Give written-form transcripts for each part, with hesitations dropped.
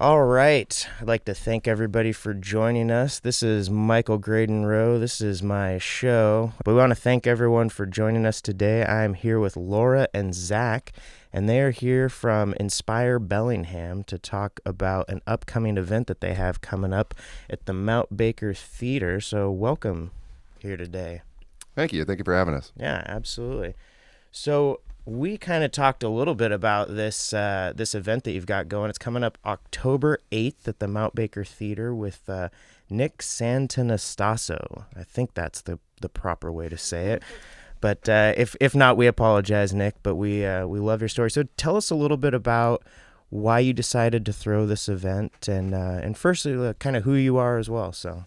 All right. I'd like to thank everybody for joining us. This is Michael Graydon Rowe. This is my show. We want to thank everyone for joining us today. I'm here with Laura and Zach, and they are here from Inspire Bellingham to talk about an upcoming event that they have coming up at the Mount Baker Theater. So welcome here today. Thank you. Thank you for having us. Yeah, absolutely. So we kind of talked a little bit about this event that you've got going. It's coming up October 8th at the Mount Baker Theater with Nick Santonastasso. I think that's the proper way to say it. But if not, we apologize, Nick. But we love your story. So tell us a little bit about why you decided to throw this event, and firstly, kind of who you are as well. So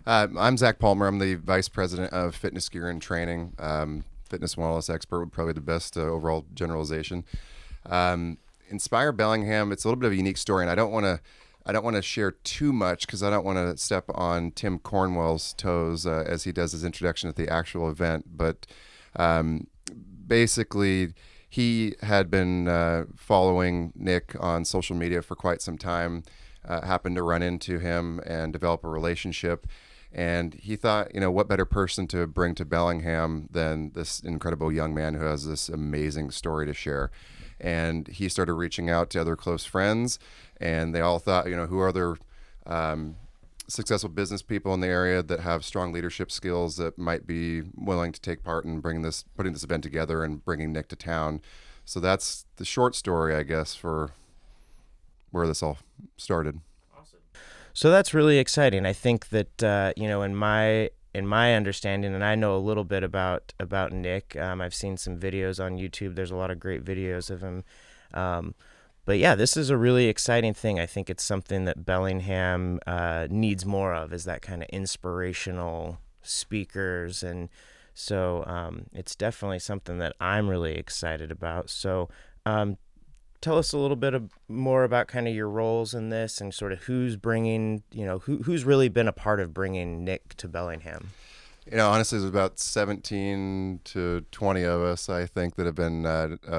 I'm Zach Palmer. I'm the Vice President of Fitness Gear and Training. Fitness and wellness expert would probably be the best overall generalization. Inspire Bellingham. It's a little bit of a unique story, and I don't want to share too much because I don't want to step on Tim Cornwell's toes as he does his introduction at the actual event. But basically, he had been following Nick on social media for quite some time. Happened to run into him and develop a relationship. And he thought, what better person to bring to Bellingham than this incredible young man who has this amazing story to share. And he started reaching out to other close friends, and they all thought, who are other successful business people in the area that have strong leadership skills that might be willing to take part in putting this event together and bringing Nick to town. So that's the short story, I guess, for where this all started. So that's really exciting. I think that in my understanding, and I know a little bit about Nick. I've seen some videos on YouTube. There's a lot of great videos of him. But yeah, this is a really exciting thing. I think it's something that Bellingham needs more of, is that kind of inspirational speakers, and so it's definitely something that I'm really excited about. So tell us a little bit more about kind of your roles in this and sort of who's bringing, who's really been a part of bringing Nick to Bellingham. Honestly, there's about 17 to 20 of us, I think, that have been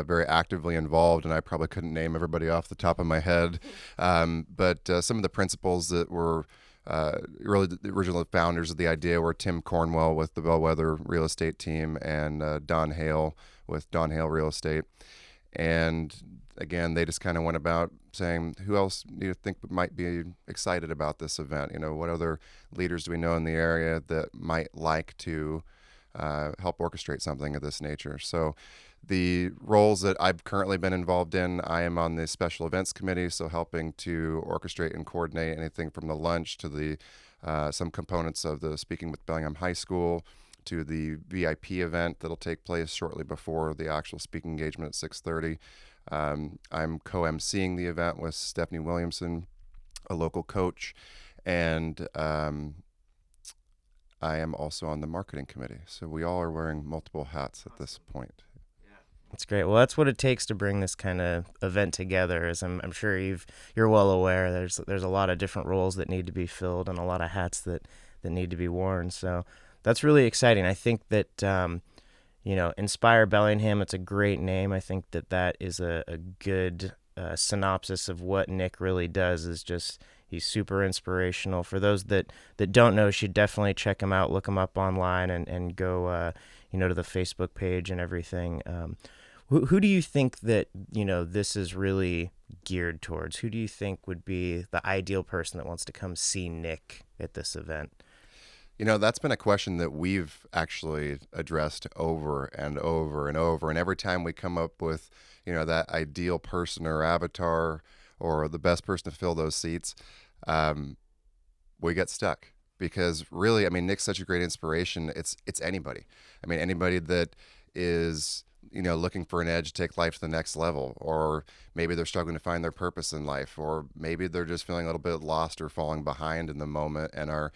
very actively involved, and I probably couldn't name everybody off the top of my head. But some of the principals that were really the original founders of the idea were Tim Cornwell with the Bellwether Real Estate Team and Don Hale with Don Hale Real Estate. And again, they just kind of went about saying, who else do you think might be excited about this event? What other leaders do we know in the area that might like to help orchestrate something of this nature? So the roles that I've currently been involved in, I am on the special events committee, so helping to orchestrate and coordinate anything from the lunch to the some components of the Speaking with Bellingham High School, to the VIP event that'll take place shortly before the actual speaking engagement at 6:30. I'm co-emceeing the event with Stephanie Williamson, a local coach, and I am also on the marketing committee. So we all are wearing multiple hats at this point. That's great. Well, that's what it takes to bring this kind of event together. As I'm sure you're well aware, there's a lot of different roles that need to be filled and a lot of hats that need to be worn. So that's really exciting. I think that Inspire Bellingham, it's a great name. I think that is a good synopsis of what Nick really does. Is just, he's super inspirational. For those that don't know, should definitely check him out, look him up online, and go to the Facebook page and everything. Who do you think that this is really geared towards? Who do you think would be the ideal person that wants to come see Nick at this event? That's been a question that we've actually addressed over and over and over. And every time we come up with, that ideal person or avatar or the best person to fill those seats, we get stuck. Because really, Nick's such a great inspiration. It's anybody. Anybody that is, looking for an edge to take life to the next level, or maybe they're struggling to find their purpose in life, or maybe they're just feeling a little bit lost or falling behind in the moment and are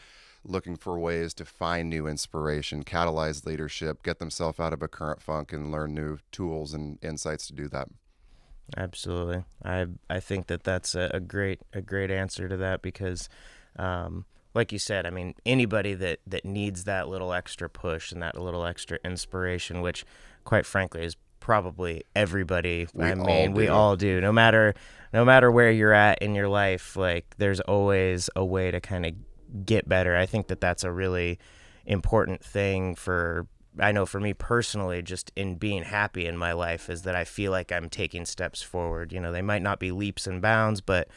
looking for ways to find new inspiration, catalyze leadership, get themselves out of a current funk, and learn new tools and insights to do that. Absolutely. I think that's a great answer to that, because like you said, anybody that needs that little extra push and that little extra inspiration, which quite frankly is probably everybody. We I all mean, we do. all do. No matter where you're at in your life, like there's always a way to kind of get better. I think that that's a really important thing for I know for me personally, just in being happy in my life, is that I feel like I'm taking steps forward. They might not be leaps and bounds, but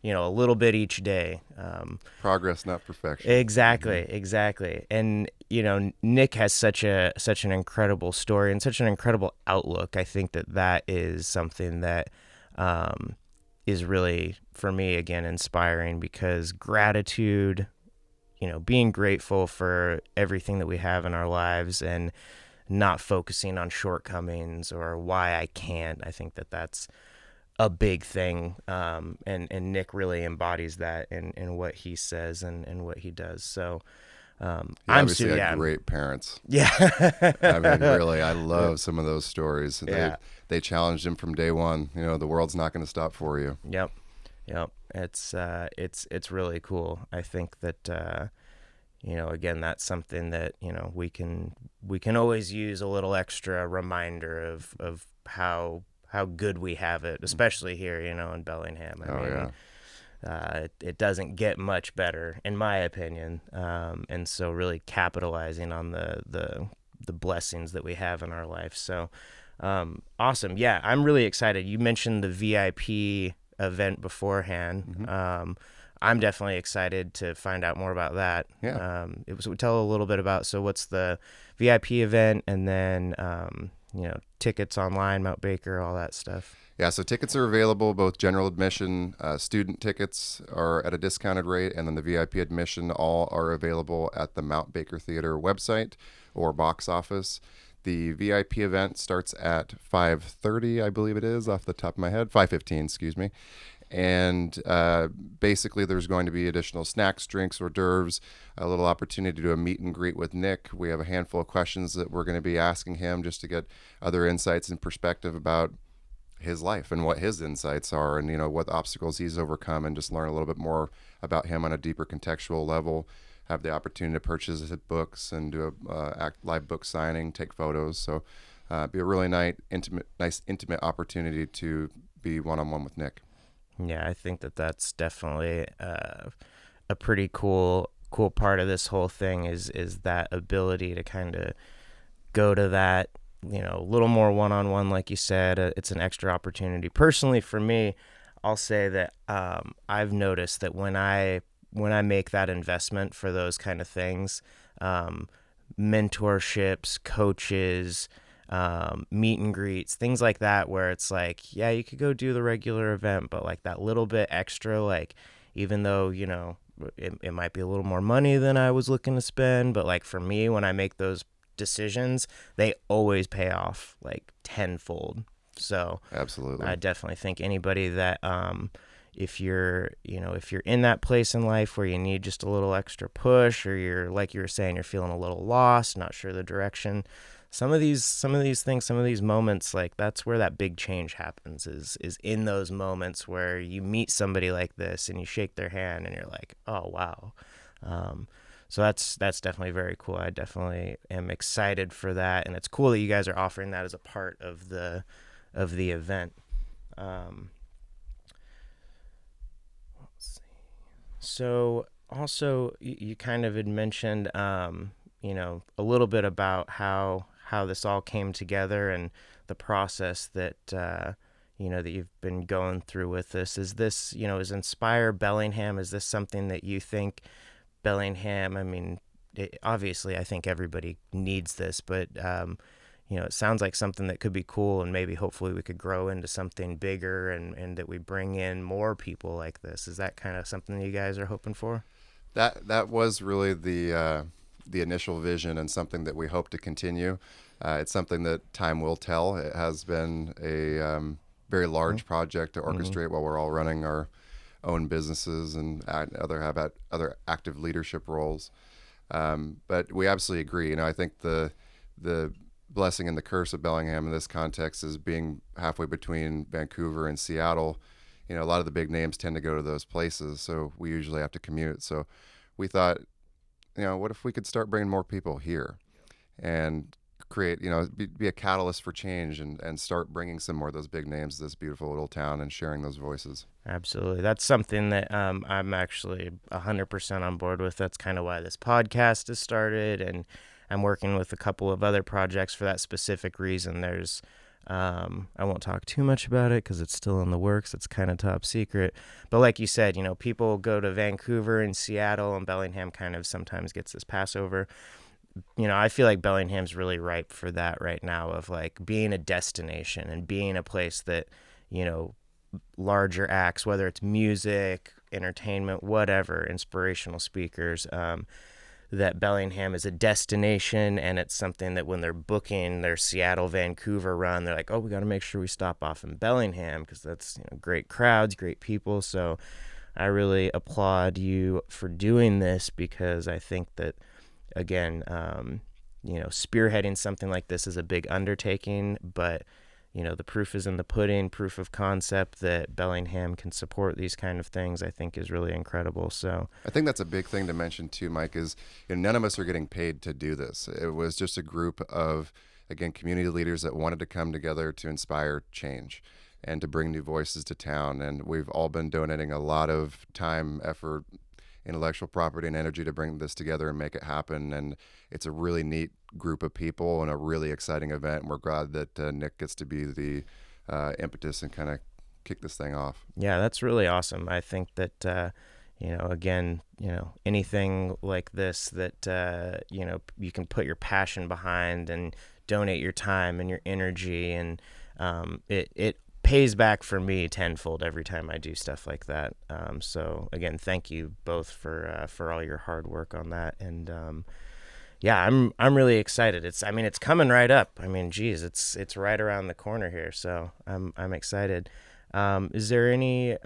a little bit each day. Progress, not perfection. Exactly, exactly. And Nick has such an incredible story and such an incredible outlook. I think that that is something that is really for me again inspiring, because gratitude, being grateful for everything that we have in our lives and not focusing on shortcomings or why I can't. I think that that's a big thing. And Nick really embodies that in what he says and what he does. So He obviously had great parents. Yeah. I mean, really, I love some of those stories. Yeah. They challenged him from day one. The world's not going to stop for you. Yep. Yep. It's really cool. I think that again, that's something that we can always use a little extra reminder of how good we have it, especially here in Bellingham. I mean, Yeah. it doesn't get much better, in my opinion. And so really capitalizing on the blessings that we have in our life. So awesome. Yeah, I'm really excited. You mentioned the VIP event beforehand. I'm definitely excited to find out more about that. Yeah. Tell a little bit about, so what's the VIP event, and then, tickets online, Mount Baker, all that stuff. Yeah, so tickets are available, both general admission, student tickets are at a discounted rate, and then the VIP admission all are available at the Mount Baker Theater website or box office. The VIP event starts at 5:30, I believe it is, off the top of my head, 5:15, excuse me. And basically there's going to be additional snacks, drinks, hors d'oeuvres, a little opportunity to do a meet and greet with Nick. We have a handful of questions that we're going to be asking him just to get other insights and perspective about his life and what his insights are, and what obstacles he's overcome, and just learn a little bit more about him on a deeper contextual level. Have the opportunity to purchase his books and do a live book signing, take photos. So be a really nice intimate opportunity to be one-on-one with Nick. Yeah, I think that that's definitely a pretty cool part of this whole thing is that ability to kind of go to that, a little more one-on-one, like you said. It's an extra opportunity. Personally, for me, I'll say that I've noticed that when I make that investment for those kind of things, mentorships, coaches, meet and greets, things like that, where it's like, yeah, you could go do the regular event, but like that little bit extra, like even though, it might be a little more money than I was looking to spend, but like for me, when I make those decisions, they always pay off like tenfold. So Absolutely. I definitely think anybody that, if you're in that place in life where you need just a little extra push, or you're, like you were saying, you're feeling a little lost, not sure the direction, some of these things, some of these moments, like that's where that big change happens, is in those moments where you meet somebody like this and you shake their hand and you're like, oh wow. So that's definitely very cool. I definitely am excited for that, and it's cool that you guys are offering that as a part of the event. Let's see. So also, you kind of had mentioned, a little bit about how this all came together and the process that that you've been going through with this. Is this, is Inspire Bellingham? Is this something that you think Bellingham? I mean, obviously, I think everybody needs this, but it sounds like something that could be cool, and maybe hopefully we could grow into something bigger, and that we bring in more people like this. Is that kind of something that you guys are hoping for? That was really the initial vision, and something that we hope to continue. It's something that time will tell. It has been a very large project to orchestrate while we're all running our own businesses and other active leadership roles. But we absolutely agree. I think the blessing and the curse of Bellingham in this context is being halfway between Vancouver and Seattle. A lot of the big names tend to go to those places, so we usually have to commute. So we thought, what if we could start bringing more people here? And create, be a catalyst for change and start bringing some more of those big names to this beautiful little town and sharing those voices. Absolutely. That's something that I'm actually 100% on board with. That's kind of why this podcast has started, and I'm working with a couple of other projects for that specific reason. I won't talk too much about it because it's still in the works. It's kind of top secret. But like you said, people go to Vancouver and Seattle, and Bellingham kind of sometimes gets this passover. I feel like Bellingham's really ripe for that right now, of like being a destination and being a place that, larger acts, whether it's music, entertainment, whatever, inspirational speakers, that Bellingham is a destination, and it's something that when they're booking their Seattle, Vancouver run, they're like, oh, we got to make sure we stop off in Bellingham because that's great crowds, great people. So I really applaud you for doing this, because I think that, again, spearheading something like this is a big undertaking, but the proof is in the pudding. Proof of concept that Bellingham can support these kind of things, I think, is really incredible. So I think that's a big thing to mention too, Mike, is none of us are getting paid to do this. It was just a group of, again, community leaders that wanted to come together to inspire change and to bring new voices to town. And we've all been donating a lot of time, effort, intellectual property, and energy to bring this together and make it happen. And it's a really neat group of people and a really exciting event. And we're glad that Nick gets to be the impetus and kind of kick this thing off. yeah, that's really awesome. I think that, again, anything like this that, you can put your passion behind and donate your time and your energy, and it pays back for me tenfold every time I do stuff like that. So again, thank you both for all your hard work on that. And yeah, I'm really excited. It's coming right up. Geez, it's right around the corner here. So I'm excited. Is there any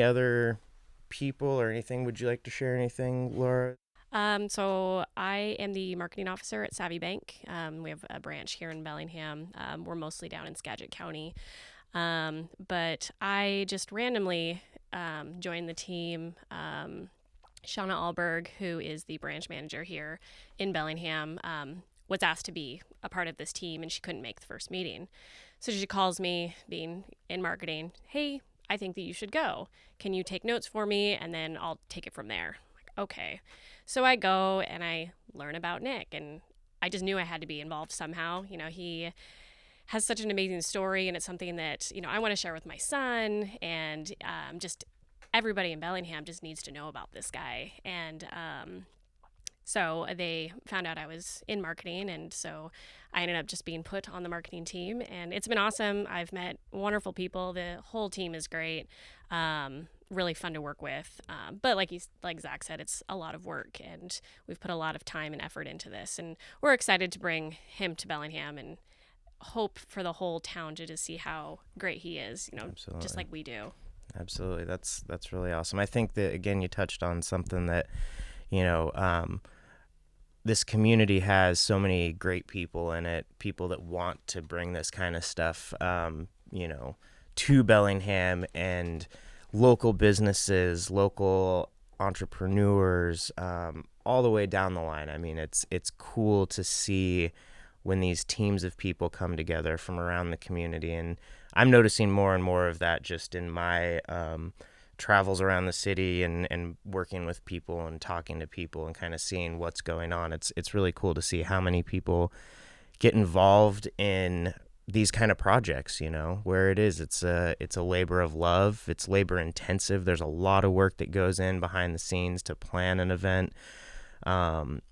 other people or anything? Would you like to share anything, Laura? So I am the marketing officer at Savvy Bank. We have a branch here in Bellingham. We're mostly down in Skagit County. But I just randomly joined the team. Shauna Alberg, who is the branch manager here in Bellingham, was asked to be a part of this team, and she couldn't make the first meeting. So she calls me, being in marketing, hey, I think that you should go. Can you take notes for me? And then I'll take it from there. I'm like, okay. So I go and I learn about Nick, and I just knew I had to be involved somehow. He has such an amazing story, and it's something that, I want to share with my son, and just everybody in Bellingham just needs to know about this guy. And so they found out I was in marketing, and so I ended up just being put on the marketing team, and it's been awesome. I've met wonderful people. The whole team is great. Really fun to work with. But like Zach said, it's a lot of work, and we've put a lot of time and effort into this, and we're excited to bring him to Bellingham and hope for the whole town to just see how great he is, Absolutely. just like we do. Absolutely. That's really awesome. I think that, again, you touched on something that, this community has so many great people in it, people that want to bring this kind of stuff, to Bellingham, and local businesses, local entrepreneurs, all the way down the line. It's cool to see when these teams of people come together from around the community, and I'm noticing more and more of that just in my travels around the city, and working with people and talking to people and kind of seeing what's going on. It's really cool to see how many people get involved in these kind of projects, where it's a labor of love. It's labor intensive. There's a lot of work that goes in behind the scenes to plan an event, and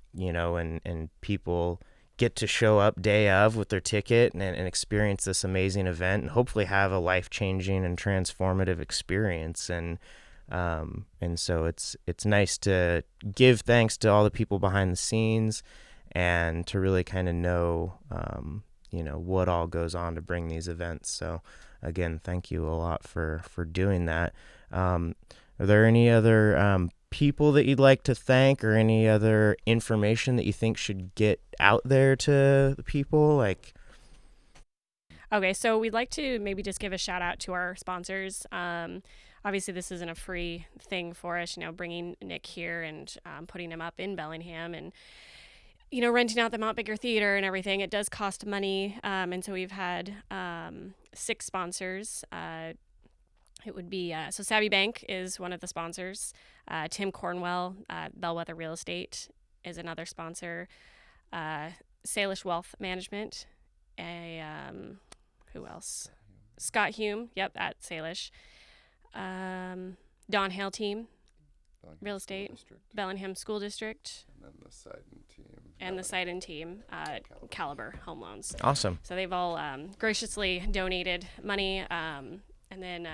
people get to show up day of with their ticket and experience this amazing event, and hopefully have a life-changing and transformative experience. And so it's nice to give thanks to all the people behind the scenes, and to really kind of know what all goes on to bring these events. So again, thank you a lot for doing that. Are there any other people that you'd like to thank, or any other information that you think should get out there to the people? Okay, so we'd like to maybe just give a shout out to our sponsors. Obviously, this isn't a free thing for us, bringing Nick here and putting him up in Bellingham. And renting out the Mount Bigger Theater and everything, it does cost money. And so we've had 6 sponsors. It would be so Savvy Bank is one of the sponsors. Tim Cornwell, Bellwether Real Estate, is another sponsor. Salish Wealth Management. Who else? Scott Hume, yep, at Salish. Don Hale Team, Bellingham Real School Estate. District, Bellingham School District. and then the Sidon team. And the Sidon Team, Caliber Home Loans. Awesome. So they've all graciously donated money. And then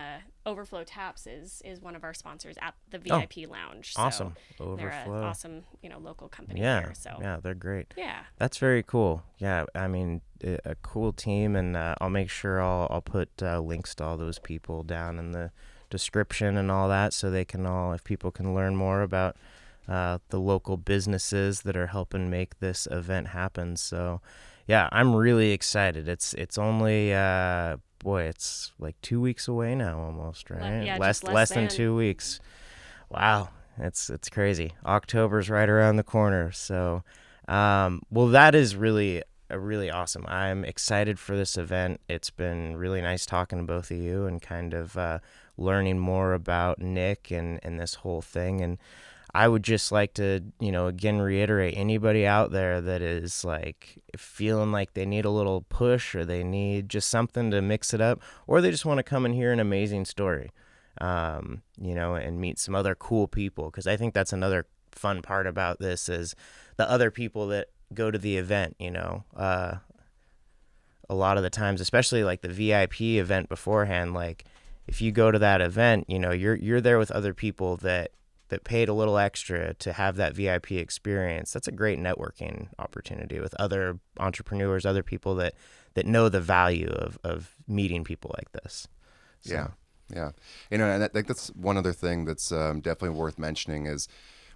Overflow Taps is one of our sponsors at the VIP Lounge. So Awesome. they're an Overflow. awesome, local company Yeah. here. So Yeah, they're great. yeah. That's very cool. Yeah, I mean, a cool team, and I'll make sure I'll put links to all those people down in the description and all that, so they can if people can learn more about the local businesses that are helping make this event happen. So, yeah, I'm really excited. It's only it's like 2 weeks away now, almost, right? Yeah, less just less than than. 2 weeks. Wow, it's crazy. October's right around the corner. So, well, that is really awesome. I'm excited for this event. It's been really nice talking to both of you and kind of learning more about Nick and this whole thing. And I would just like to, again, reiterate, anybody out there that is like feeling like they need a little push, or they need just something to mix it up, or they just want to come and hear an amazing story, and meet some other cool people. Because I think that's another fun part about this is the other people that go to the event, a lot of the times, especially like the VIP event beforehand, like if you go to that event, you're there with other people that paid a little extra to have that VIP experience. That's a great networking opportunity with other entrepreneurs, other people that know the value of meeting people like this. So. Yeah. And I think that's one other thing that's definitely worth mentioning is,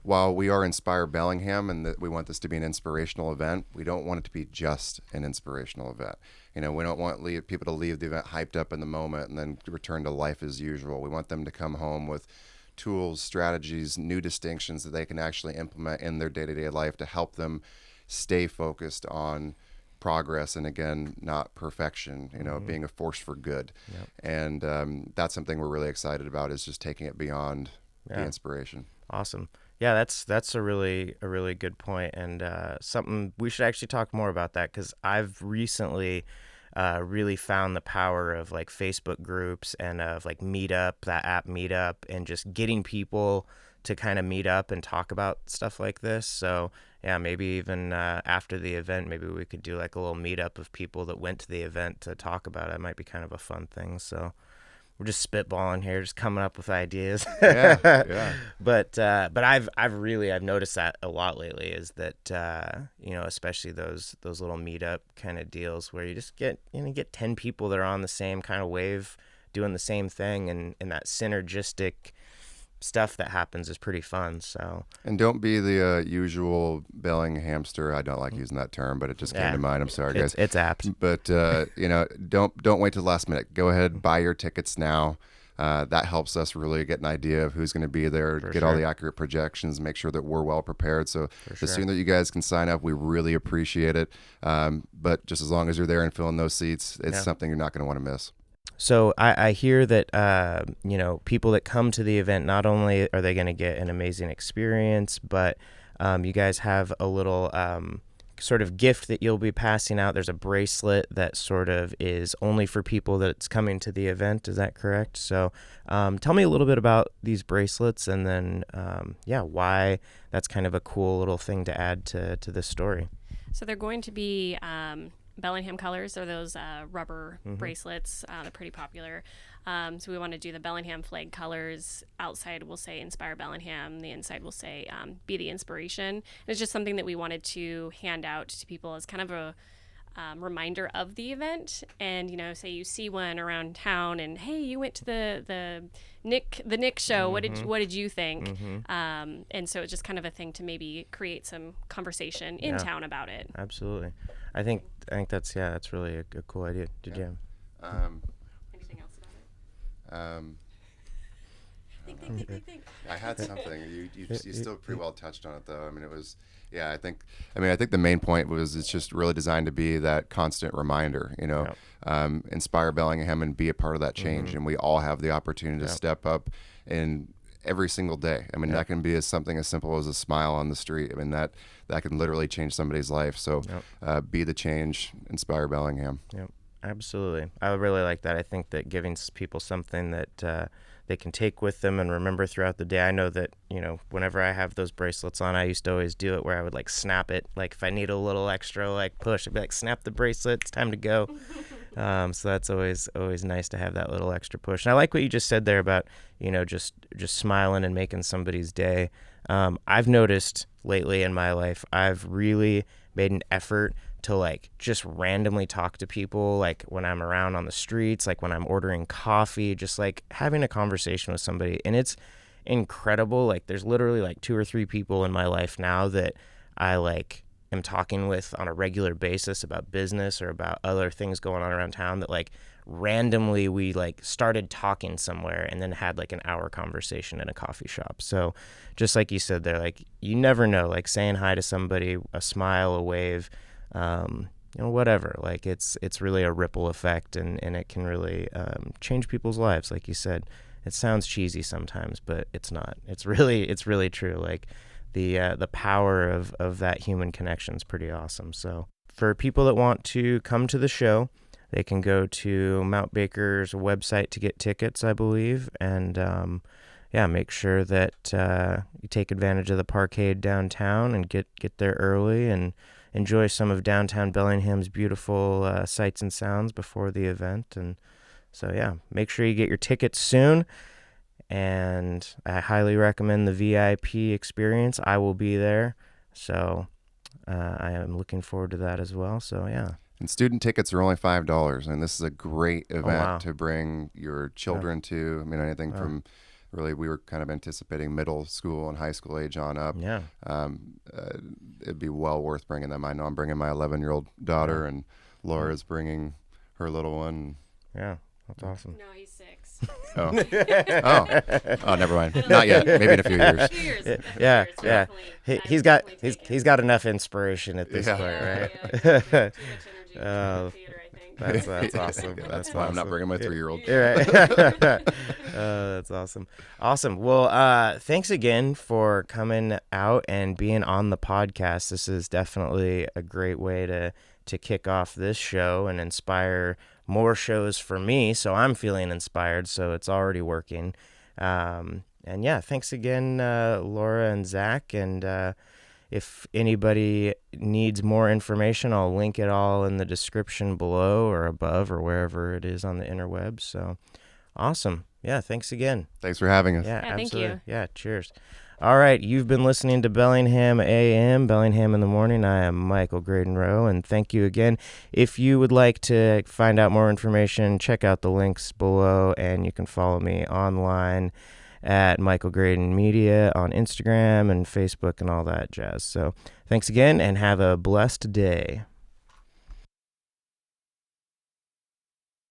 while we are Inspire Bellingham and that we want this to be an inspirational event, we don't want it to be just an inspirational event. We don't want people to leave the event hyped up in the moment and then return to life as usual. We want them to come home with tools, strategies, new distinctions that they can actually implement in their day-to-day life to help them stay focused on progress and, again, not perfection, being a force for good. Yep. And that's something we're really excited about, is just taking it beyond the inspiration. Awesome. Yeah, that's a really good point, and something we should actually talk more about that, because I've recently really found the power of like Facebook groups and of like Meetup, that app Meetup, and just getting people to kind of meet up and talk about stuff like this. So yeah, maybe even after the event, maybe we could do like a little meetup of people that went to the event to talk about it. It might be kind of a fun thing. So we're just spitballing here, just coming up with ideas. Yeah. But I've noticed that a lot lately, is that especially those little meetup kind of deals where you just get 10 people that are on the same kind of wave, doing the same thing, and that synergistic stuff that happens is pretty fun. So, and don't be the usual belling hamster. I don't like using that term, but it just came to mind. I'm sorry, guys. It's apt. But don't wait till the last minute. Go ahead, buy your tickets now. That helps us really get an idea of who's going to be there, get all the accurate projections, make sure that we're well prepared. So the sooner that you guys can sign up, we really appreciate it. But just as long as you're there and filling those seats, it's something you're not going to want to miss. So I hear that, people that come to the event, not only are they going to get an amazing experience, but you guys have a little sort of gift that you'll be passing out. There's a bracelet that sort of is only for people that's coming to the event. Is that correct? So tell me a little bit about these bracelets, and then, why that's kind of a cool little thing to add to this story. So they're going to be Bellingham colors, or those rubber bracelets. They're pretty popular. So we want to do the Bellingham flag colors. Outside will say Inspire Bellingham. The inside will say Be the Inspiration. And it's just something that we wanted to hand out to people as kind of a reminder of the event. And say you see one around town, and hey, you went to the Nick show. What did you think? And so it's just kind of a thing to maybe create some conversation in town about it. Absolutely. I think that's really a cool idea. Did you have anything else about it? Think. I had something. You still pretty well touched on it though. I mean, it was, yeah. I think the main point was it's just really designed to be that constant reminder. Yep. Inspire Bellingham and be a part of that change. And we all have the opportunity to step up in every single day. I mean, that can be something as simple as a smile on the street. I mean, that can literally change somebody's life. So, be the change. Inspire Bellingham. Yep. Absolutely. I really like that. I think that giving people something that they can take with them and remember throughout the day. I know that, whenever I have those bracelets on, I used to always do it where I would like snap it. Like if I need a little extra like push, I'd be like, snap the bracelet. It's time to go. So that's always nice to have that little extra push. And I like what you just said there about, just smiling and making somebody's day. I've noticed lately in my life, I've really made an effort to like just randomly talk to people, like when I'm around on the streets, like when I'm ordering coffee, just like having a conversation with somebody. And it's incredible. Like there's literally like 2 or 3 people in my life now that I like am talking with on a regular basis about business or about other things going on around town that like randomly we like started talking somewhere and then had like an hour conversation in a coffee shop. So just like you said there, like you never know, like saying hi to somebody, a smile, a wave, whatever, like it's really a ripple effect and it can really change people's lives. Like you said, it sounds cheesy sometimes, but it's not. It's really true. Like the power of that human connection is pretty awesome. So for people that want to come to the show, they can go to Mount Baker's website to get tickets, I believe, and make sure that you take advantage of the parkade downtown and get there early and enjoy some of downtown Bellingham's beautiful sights and sounds before the event. And so, make sure you get your tickets soon. And I highly recommend the VIP experience. I will be there. So I am looking forward to that as well. So, yeah. And student tickets are only $5. And this is a great event to bring your children to. I mean, anything from... Really, we were kind of anticipating middle school and high school age on up. Yeah. It'd be well worth bringing them. I know I'm bringing my 11-year-old daughter, and Laura's bringing her little one. Yeah, that's awesome. No, he's 6. Oh, never mind. Not yet. Maybe in a few years. Yeah. He's got enough inspiration at this point, right? Too much energy in the theater, I think. That's awesome. That's why I'm not bringing my 3-year-old. Right. That's awesome. Awesome. Well, thanks again for coming out and being on the podcast. This is definitely a great way to kick off this show and inspire more shows for me. So I'm feeling inspired. So it's already working. Thanks again, Laura and Zach. And if anybody needs more information, I'll link it all in the description below or above or wherever it is on the interwebs. So awesome. Yeah, thanks again. Thanks for having us. Yeah, absolutely. Thank you. Yeah, cheers. All right, you've been listening to Bellingham AM, Bellingham in the Morning. I am Michael Graydon Rowe, and thank you again. If you would like to find out more information, check out the links below, and you can follow me online at Michael Graydon Media on Instagram and Facebook and all that jazz. So thanks again and have a blessed day.